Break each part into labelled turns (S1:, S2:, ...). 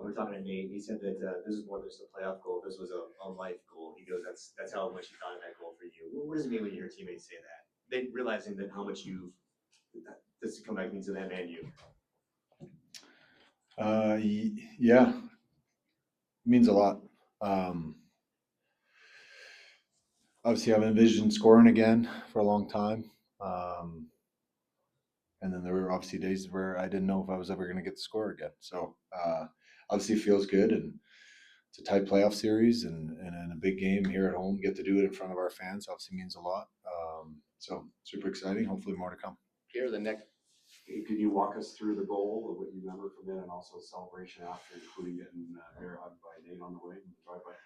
S1: we were talking to Nate. He said that this is more than just a playoff goal. This was a life goal. He goes, that's how much he thought of that goal for you. What does it mean when you hear teammates say that? They realizing that how much this comeback means to them and you.
S2: Yeah, it means a lot. Obviously, I've envisioned scoring again for a long time. And then there were obviously days where I didn't know if I was ever going to get to score again. So obviously, it feels good. And it's a tight playoff series and in a big game here at home, get to do it in front of our fans obviously means a lot. So super exciting. Hopefully more to come.
S3: Here, the next.
S4: Could you walk us through the goal of what you remember from it and also the celebration after, including getting air hugged by Nate on the way and the drive-by?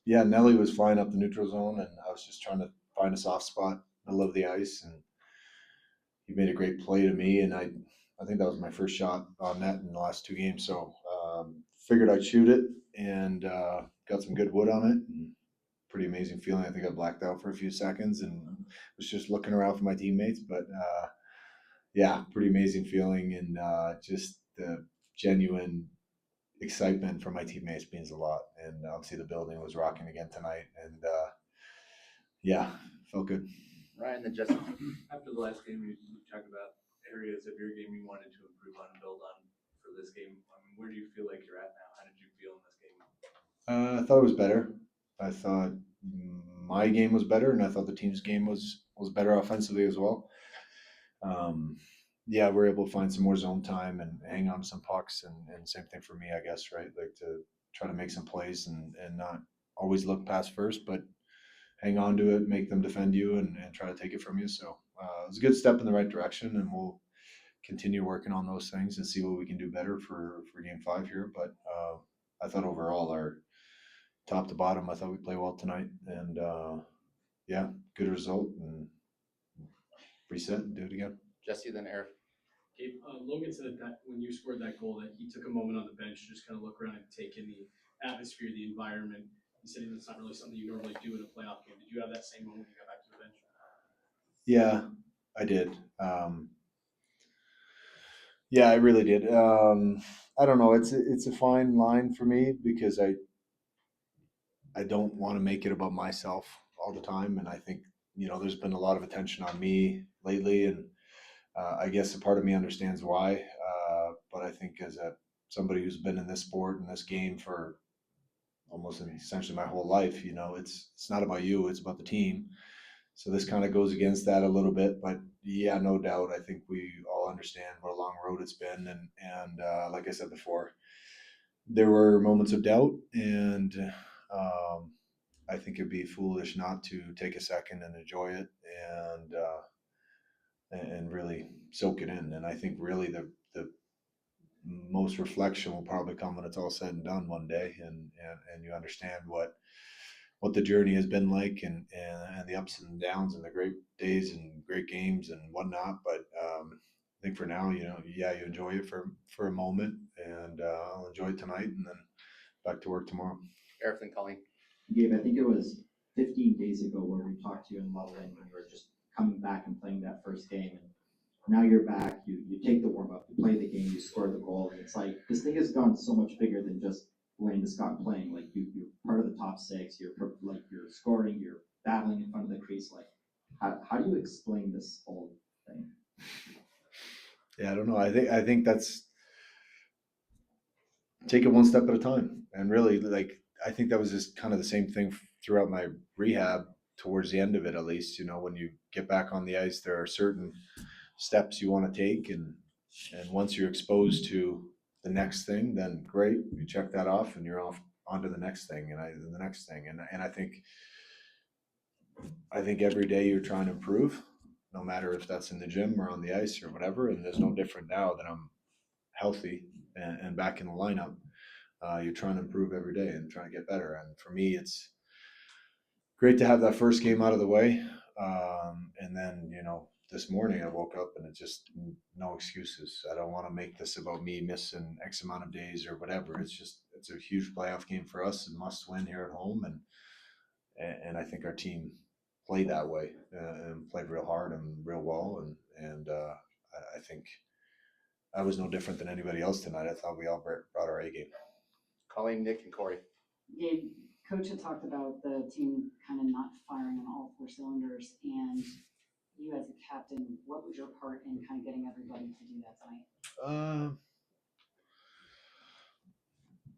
S2: Yeah, Nelly was flying up the neutral zone, and I was just trying to find a soft spot middle of the ice, and he made a great play to me, and I think that was my first shot on net in the last 2 games. So figured I'd shoot it and got some good wood on it. And pretty amazing feeling. I think I blacked out for a few seconds and was just looking around for my teammates. But yeah, pretty amazing feeling, and just the genuine excitement from my teammates means a lot. And obviously the building was rocking again tonight, and yeah, felt good.
S3: Ryan, then Justin.
S5: After the last game, you talked about areas of your game you wanted to improve on and build on for this game. I mean, where do you feel like you're at now? How did you feel in this game?
S2: I thought it was better. I thought my game was better, and I thought the team's game was better offensively as well. Yeah, we're able to find some more zone time and hang on to some pucks, and same thing for me, I guess, right? Like to try to make some plays and not always look past first, but hang on to it, make them defend you, and try to take it from you. So it was a good step in the right direction, and we'll continue working on those things and see what we can do better for Game 5 here. But I thought overall, our top to bottom, I thought we played well tonight, and yeah, good result, and reset and do it again.
S3: Jesse, then Eric.
S6: Gabe, Logan said that when you scored that goal that he took a moment on the bench to just kind of look around and take in the atmosphere, the environment. He said it's not really something you normally do in a playoff game. Did you have that same moment when you got back to the bench?
S2: Yeah, I did. Yeah, I really did. I don't know. It's a fine line for me because I don't want to make it about myself all the time, and I think there's been a lot of attention on me lately, and I guess a part of me understands why. But I think as somebody who's been in this sport and this game for almost essentially my whole life, it's not about you, it's about the team. So this kind of goes against that a little bit, but yeah, no doubt. I think we all understand what a long road it's been, and like I said before, there were moments of doubt, and I think it'd be foolish not to take a second and enjoy it, and really soak it in. And I think really the most reflection will probably come when it's all said and done one day, and you understand what the journey has been like, and the ups and downs and the great days and great games and whatnot. But I think for now, you enjoy it for a moment, and I'll enjoy it tonight, and then back to work tomorrow.
S3: Eric and Colleen.
S7: Gabe, I think it was 15 days ago where we talked to you in Loveland when you were just coming back and playing that first game, and now you're back, you take the warm-up, you play the game, you score the goal, and it's like this thing has gone so much bigger than just Landeskog playing. Like you're part of the top 6, you're scoring, you're battling in front of the crease. Like how do you explain this whole thing?
S2: Yeah, I don't know. I think that's take it one step at a time, and really, like, I think that was just kind of the same thing throughout my rehab. Towards the end of it, at least, when you get back on the ice, there are certain steps you want to take, and once you're exposed to the next thing, then great, you check that off and you're off onto the next thing, and the next thing, and I think every day you're trying to improve, no matter if that's in the gym or on the ice or whatever. And there's no different now that I'm healthy and back in the lineup. You're trying to improve every day and trying to get better, and for me it's great to have that first game out of the way. And then, this morning I woke up and it's just no excuses. I don't want to make this about me missing X amount of days or whatever. It's a huge playoff game for us and must win here at home. And I think our team played that way and played real hard and real well. And I think I was no different than anybody else tonight. I thought we all brought our A game.
S3: Colleen, Nick, and Corey.
S8: Gabe, Coach had talked about the team kind of not firing on all four cylinders, and you as a captain, what was your part in kind of getting everybody to do that tonight?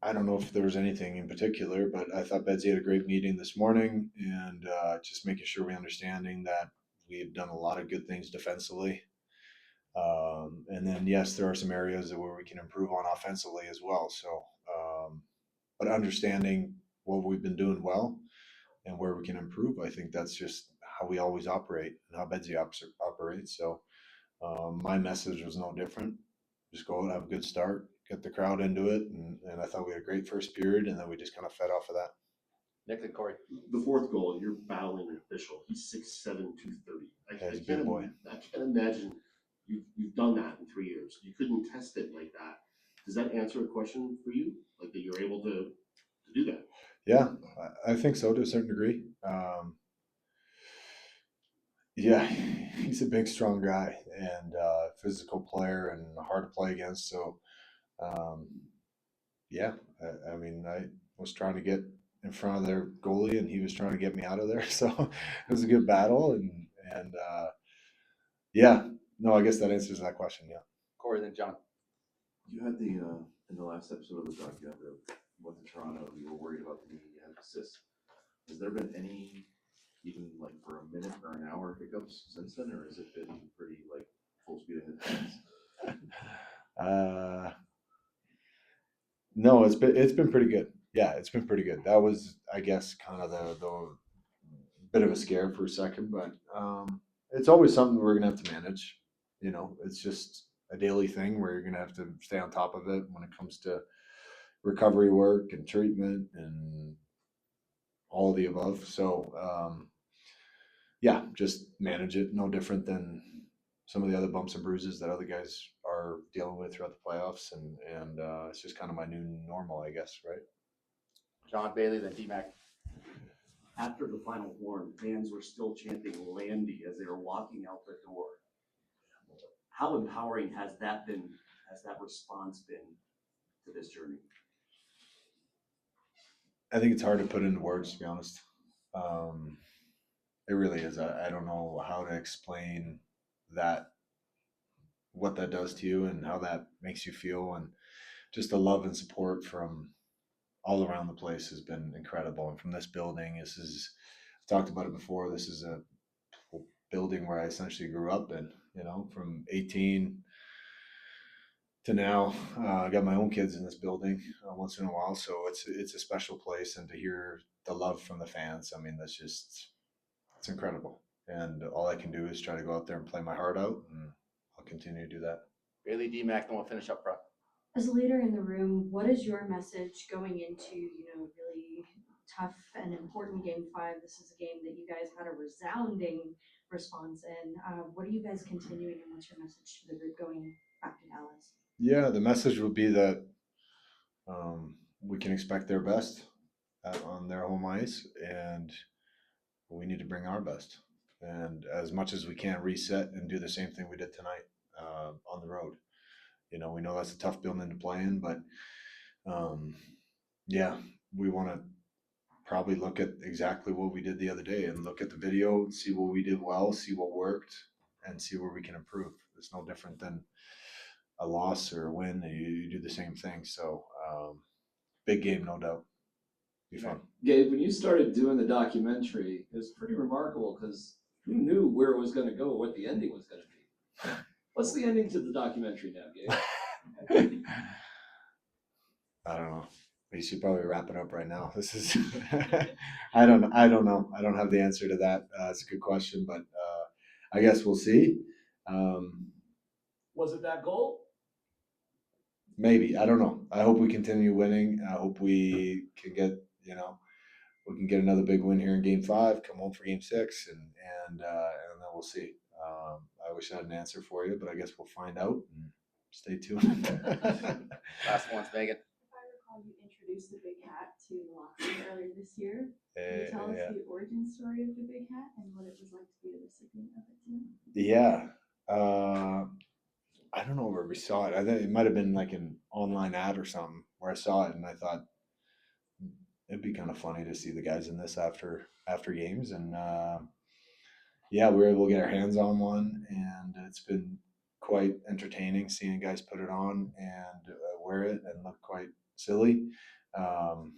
S2: I don't know if there was anything in particular, but I thought Betsy had a great meeting this morning, and just making sure we're understanding that we've done a lot of good things defensively. And then, yes, there are some areas where we can improve on offensively as well. So, but understanding what we've been doing well and where we can improve, I think that's just how we always operate and how Betsy operates. So, my message was no different. Just go out, have a good start, get the crowd into it, and I thought we had a great first period, and then we just kind of fed off of that.
S3: Nick and Corey.
S9: The fourth goal, you're battling an official. He's 6'7", 230.
S2: Yeah, he's a big boy.
S9: I can't imagine you've done that in 3 years. You couldn't test it like that. Does that answer a question for you? Like that you're able to do that?
S2: Yeah, I think so to a certain degree. Yeah, he's a big, strong guy and physical player and hard to play against. So, yeah, I mean, I was trying to get in front of their goalie, and he was trying to get me out of there. So it was a good battle, and yeah, no, I guess that answers that question. Yeah.
S3: Corey, then John.
S10: You had the in the last episode of the doc, you had the went to Toronto. You were worried about the emphasis. Has there been any, even like for a minute or an hour, hiccups since then, or has it been pretty like full speed ahead?
S2: No, it's been pretty good. Yeah, it's been pretty good. That was, I guess, kind of the bit of a scare for a second, but it's always something we're gonna have to manage. You know, it's just a daily thing where you're gonna have to stay on top of it when it comes to recovery work and treatment and all of the above. So yeah, just manage it. No different than some of the other bumps and bruises that other guys are dealing with throughout the playoffs, and it's just kind of my new normal, I guess, right?
S3: John Bailey, then D-Mac.
S9: After the final horn, fans were still chanting Landy as they were walking out the door. How empowering has that been? Has that response been to this journey?
S2: I think it's hard to put into words, to be honest. It really is. I don't know how to explain that, what that does to you and how that makes you feel. And just the love and support from all around the place has been incredible. And from this building, I've talked about it before. This is a building where I essentially grew up in, you know, from 18 to now. I got my own kids in this building once in a while. So it's a special place. And to hear the love from the fans, I mean, it's incredible. And all I can do is try to go out there and play my heart out, and I'll continue to do that.
S3: Bailey, D-Mac, then we'll finish up front.
S11: As a leader in the room, what is your message going into, really tough and important Game 5? This is a game that you guys had a resounding response in. What are you guys continuing, and what's your message to the group going back to Dallas?
S2: Yeah, the message would be that we can expect their best on their home ice, and we need to bring our best. And as much as we can, reset and do the same thing we did tonight on the road. You know, we know that's a tough building to play in, but yeah, we want to probably look at exactly what we did the other day and look at the video and see what we did well, see what worked, and see where we can improve. It's no different than a loss or a win. You do the same thing. So big game, no doubt. Be fun.
S12: Gabe, when you started doing the documentary, it was pretty remarkable because who knew where it was going to go, what the ending was going to be? What's the ending to the documentary now, Gabe?
S2: I don't know. We should probably wrap it up right now. This is, I don't know. I don't have the answer to that. It's a good question, but I guess we'll see.
S12: Was it that goal?
S2: Maybe. I don't know. I hope we continue winning. I hope we can get, we can get another big win here in Game 5, come home for Game 6, and then we'll see. I wish I had an answer for you, but I guess we'll find out. And stay tuned.
S3: Last one's Megan.
S11: If I recall, you introduced the big hat to the locker room earlier this year. Can you tell us the origin story of the big hat and what it was like to be the recipient of it tonight?
S2: Yeah. I don't know where we saw it. I think it might have been like an online ad or something where I saw it and I thought it'd be kind of funny to see the guys in this after games. And yeah, we were able to get our hands on one, and it's been quite entertaining seeing guys put it on and wear it and look quite silly. Um,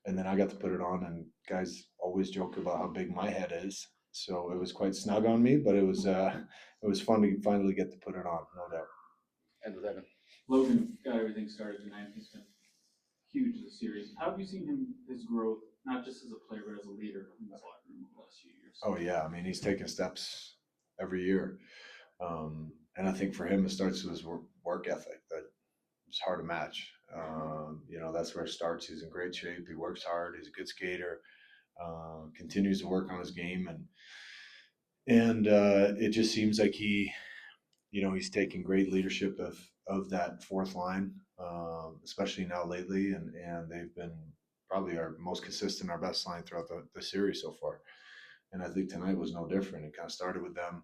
S2: and then I got to put it on, and guys always joke about how big my head is. So it was quite snug on me, but it was fun to finally get to put it on, no doubt.
S3: And with Evan.
S13: Logan got everything started tonight. He's been huge this series. How have you seen his growth, not just as a player, but as a leader in this locker room over the last few years?
S2: Oh yeah, I mean he's taking steps every year, and I think for him it starts with his work ethic that it's hard to match. That's where it starts. He's in great shape. He works hard. He's a good skater. Continues to work on his game, and it just seems like he's taking great leadership of that fourth line, especially now lately, and they've been probably our most consistent, our best line throughout the series so far. And I think tonight was no different. It kind of started with them.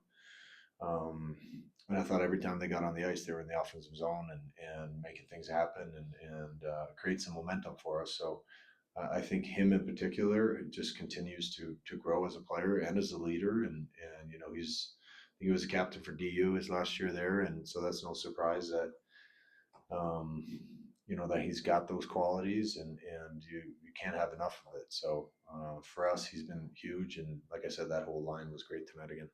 S2: And I thought every time they got on the ice, they were in the offensive zone and making things happen and create some momentum for us. So I think him in particular just continues to grow as a player and as a leader. And he was a captain for DU his last year there. And so that's no surprise that, that he's got those qualities and you can't have enough of it. So for us, he's been huge. And like I said, that whole line was great tonight again.